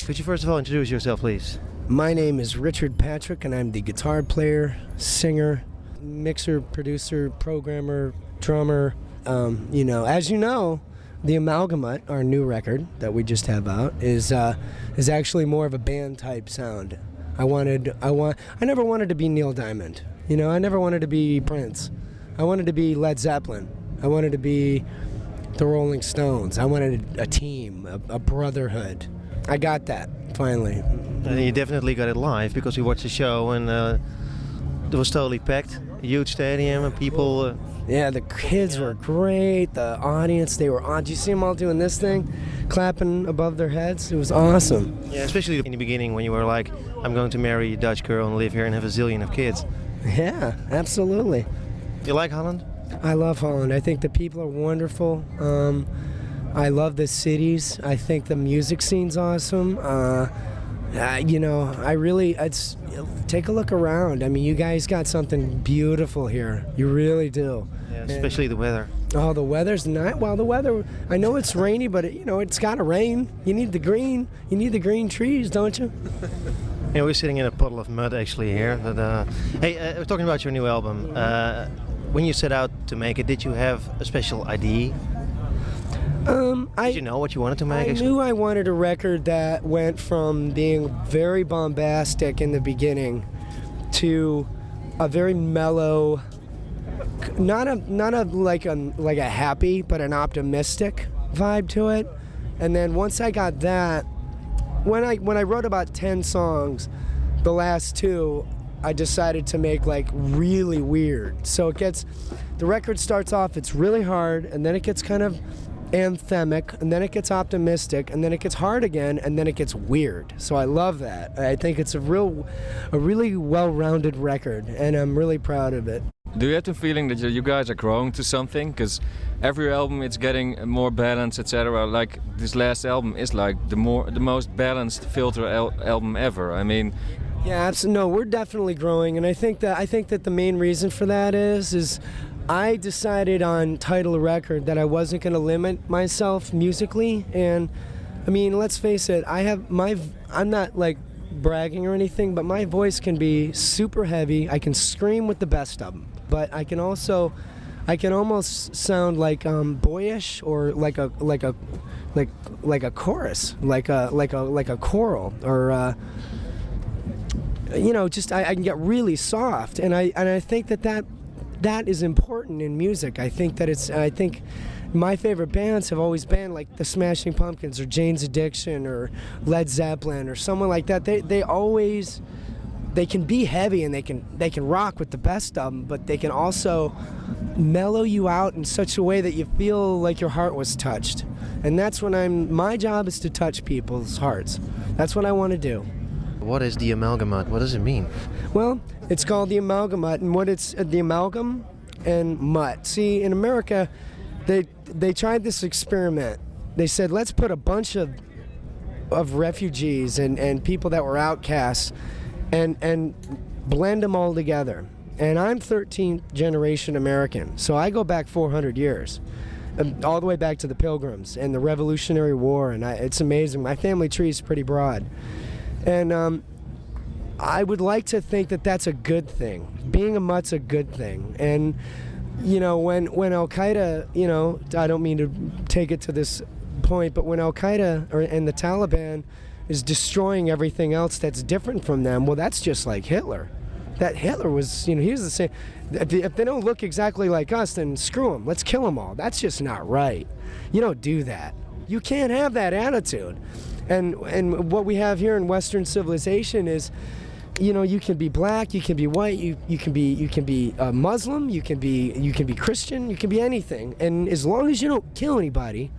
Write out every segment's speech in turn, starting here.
Could you first of all introduce yourself, please? My name is Richard Patrick, and I'm the guitar player, singer, mixer, producer, programmer, drummer. As you know, the Amalgamut, our new record that we just have out, is actually more of a band type sound. I never wanted to be Neil Diamond. I never wanted to be Prince. I wanted to be Led Zeppelin. I wanted to be the Rolling Stones. I wanted a team, a brotherhood. I got that finally. And you definitely got it live, because we watched the show and it was totally packed, a huge stadium, and people. Yeah, the kids were great. The audience, they were on. Do you see them all doing this thing, clapping above their heads? It was awesome. Yeah, especially in the beginning when you were like, "I'm going to marry a Dutch girl and live here and have a zillion of kids." Yeah, absolutely. You like Holland? I love Holland. I think the people are wonderful. I love the cities. I think the music scene's awesome. Take a look around. I mean, you guys got something beautiful here. You really do. Yeah, especially the weather. Oh, the weather's not. Well, the weather. I know it's rainy, but it's got to rain. You need the green. You need the green trees, don't you? Yeah, we're sitting in a puddle of mud actually here. But, we're talking about your new album. When you set out to make it, did you have a special idea? Did you know what you wanted to make? I knew I wanted a record that went from being very bombastic in the beginning to a very mellow, not like a happy, but an optimistic vibe to it. And then once I got that, when I wrote about 10 songs, the last 2 I decided to make like really weird. So the record starts off, it's really hard, and then it gets kind of anthemic, and then it gets optimistic, and then it gets hard again, and then it gets weird. So I love that. I think it's a really well-rounded record, and I'm really proud of it. Do you have the feeling that you guys are growing to something? Because every album it's getting more balanced, etc. Like this last album is like the most balanced Filter album ever. I mean. Yeah, absolutely. No, we're definitely growing, and I think that the main reason for that is I decided on title of record that I wasn't going to limit myself musically, and I mean, let's face it, I'm not like bragging or anything, but my voice can be super heavy. I can scream with the best of them, but I can almost sound like boyish, or like a chorus, like a choral, or I can get really soft, and I think that is important in music. I think my favorite bands have always been like the Smashing Pumpkins or Jane's Addiction or Led Zeppelin or someone like that. They can be heavy, and they can rock with the best of them, but they can also mellow you out in such a way that you feel like your heart was touched. And that's my job is to touch people's hearts. That's what I want to do. What is the Amalgamut? What does it mean? Well, it's called the Amalgamut, and what it's the amalgam and mutt. See, in America, they tried this experiment. They said, let's put a bunch of refugees and people that were outcasts and blend them all together. And I'm 13th generation American, so I go back 400 years, all the way back to the Pilgrims and the Revolutionary War, and it's amazing. My family tree is pretty broad. And I would like to think that that's a good thing. Being a mutt's a good thing. And, when Al-Qaeda, I don't mean to take it to this point, but when Al-Qaeda and the Taliban is destroying everything else that's different from them, well, that's just like Hitler. That Hitler was, he was the same. If they don't look exactly like us, then screw them. Let's kill them all. That's just not right. You don't do that. You can't have that attitude. And what we have here in Western civilization is, you can be black, you can be white, you can be Muslim, you can be Christian, you can be anything, and as long as you don't kill anybody,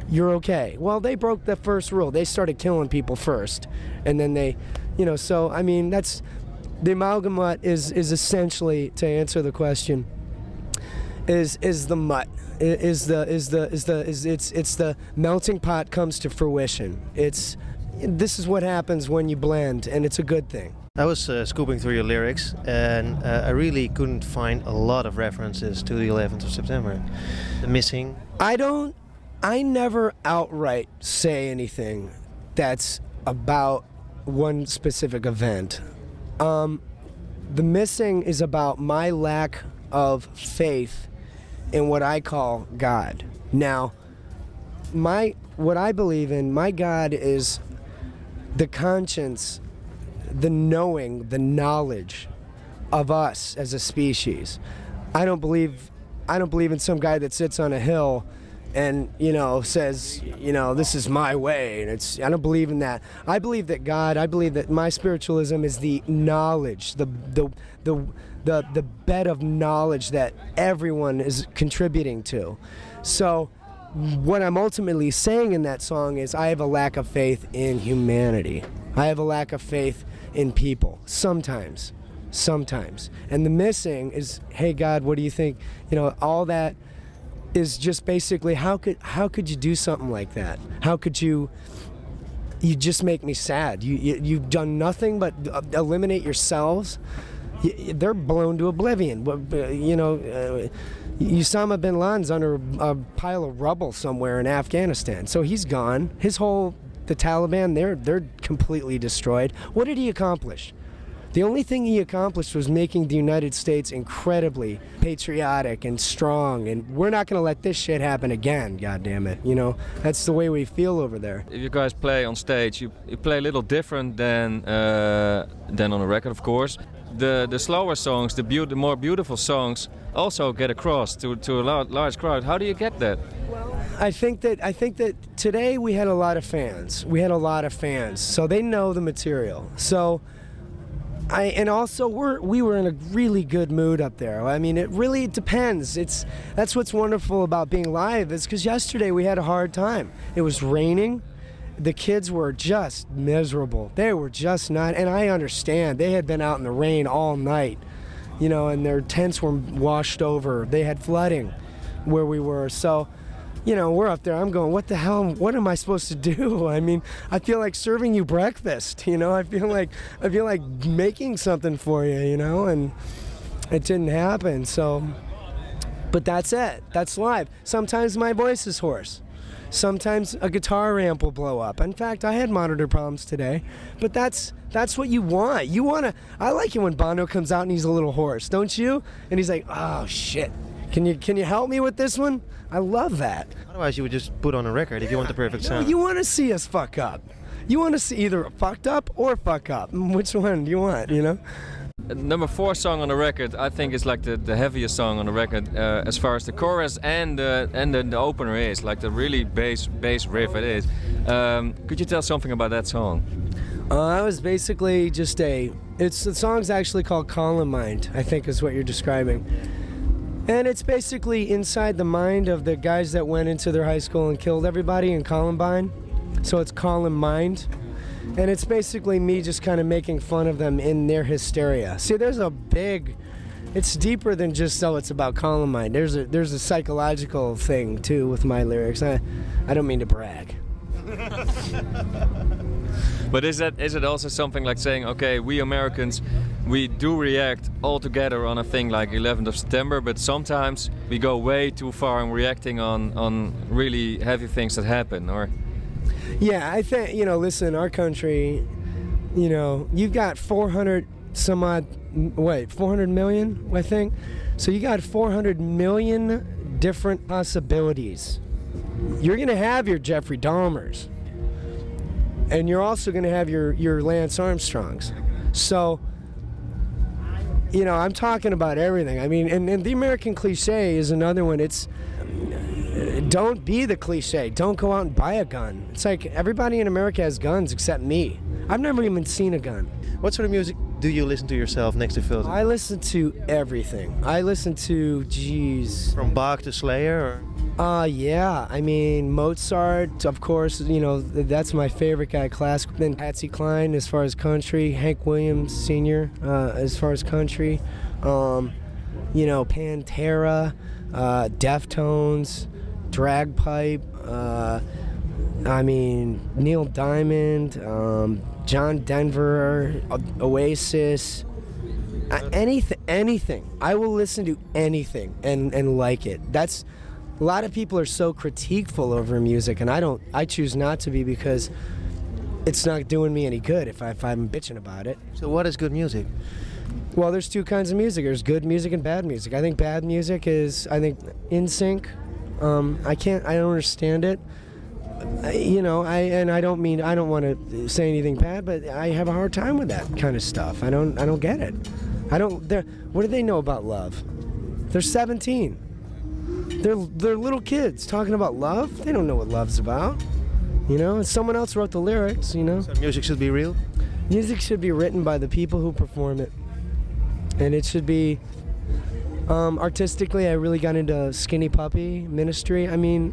you're okay. Well, they broke the first rule. They started killing people first, and then they, So I mean, that's the Amalgamut is essentially, to answer the question, is the mutt. It's the melting pot comes to fruition. This is what happens when you blend, and it's a good thing. I was scooping through your lyrics, and I really couldn't find a lot of references to the 11th of September. The missing. I never outright say anything that's about one specific event. The missing is about my lack of faith in what I call God. Now, what I believe in, my God is the conscience, the knowing, the knowledge of us as a species. I don't believe in some guy that sits on a hill and, says, this is my way. And I don't believe in that. I believe that God, I believe that my spiritualism is the knowledge, the bed of knowledge that everyone is contributing to. So what I'm ultimately saying in that song is I have a lack of faith in humanity. I have a lack of faith in people. Sometimes. And the missing is, hey God, what do you think? All that is just basically how could you do something like that? How could you just make me sad. You've done nothing but eliminate yourselves. They're blown to oblivion. Osama bin Laden's under a pile of rubble somewhere in Afghanistan, so he's gone. The Taliban, they're completely destroyed. What did he accomplish? The only thing he accomplished was making the United States incredibly patriotic and strong, and we're not going to let this shit happen again, goddammit. That's the way we feel over there. If you guys play on stage, you play a little different than on a record, of course. The slower songs, the more beautiful songs, also get across to a large crowd. How do you get that? I think that today we had a lot of fans. So they know the material. So we were in a really good mood up there. I mean, it really depends. That's what's wonderful about being live, is because yesterday we had a hard time. It was raining. The kids were just miserable. They were just not, and I understand. They had been out in the rain all night, and their tents were washed over. They had flooding where we were. So, we're up there. I'm going, what the hell? What am I supposed to do? I mean, I feel like serving you breakfast. I feel like making something for you. And it didn't happen. So, but that's it. That's live. Sometimes my voice is hoarse. Sometimes a guitar amp will blow up. In fact, I had monitor problems today, but that's what you want. I like it when Bono comes out and he's a little hoarse, don't you? And he's like, oh shit, can you help me with this one? I love that. Otherwise, you would just put on a record if you want the perfect sound. You want to see us fuck up. You want to see either fucked up or fuck up. Which one do you want? Number 4 song on the record, I think, is like the heaviest song on the record, as far as the chorus and the opener is, like the really bass riff it is. Could you tell something about that song? I was basically the song's actually called Column Mind, I think is what you're describing. And it's basically inside the mind of the guys that went into their high school and killed everybody in Columbine. So it's Column Mind. And it's basically me just kind of making fun of them in their hysteria. See, it's deeper than just, it's about Columbine. There's a psychological thing, too, with my lyrics. I don't mean to brag. But is it also something like saying, okay, we Americans, we do react all together on a thing like 11th of September, but sometimes we go way too far in reacting on really heavy things that happen, or... Yeah, I think, listen, our country, you've got 400 million, I think. So you got 400 million different possibilities. You're going to have your Jeffrey Dahmers. And you're also going to have your Lance Armstrongs. So, I'm talking about everything. I mean, and the American cliche is another one. It's... Don't be the cliche. Don't go out and buy a gun. It's like everybody in America has guns except me. I've never even seen a gun. What sort of music do you listen to yourself next to Phil? I listen to everything. I listen to, From Bach to Slayer? Yeah. I mean, Mozart, of course, that's my favorite guy, classical. Then Patsy Cline as far as country. Hank Williams Sr. As far as country. Pantera, Deftones, Dragpipe, Neil Diamond, John Denver, Oasis, anything. I will listen to anything and like it. That's, a lot of people are so critiqueful over music, and I choose not to be, because it's not doing me any good if I'm bitching about it. So what is good music? Well, there's two kinds of music. There's good music and bad music. I think bad music is, in sync. I don't understand it. I don't want to say anything bad, but I have a hard time with that kind of stuff. I don't get it. What do they know about love? They're 17. They're little kids talking about love. They don't know what love's about. And someone else wrote the lyrics. So music should be real? Music should be written by the people who perform it. And it should be, artistically, I really got into Skinny Puppy ministry. I mean,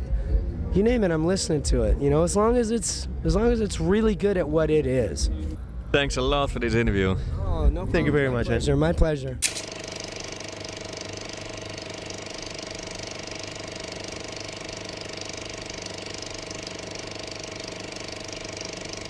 you name it, I'm listening to it. As long as it's really good at what it is. Thanks a lot for this interview. Oh, no problem. Thank you very much, man. My pleasure.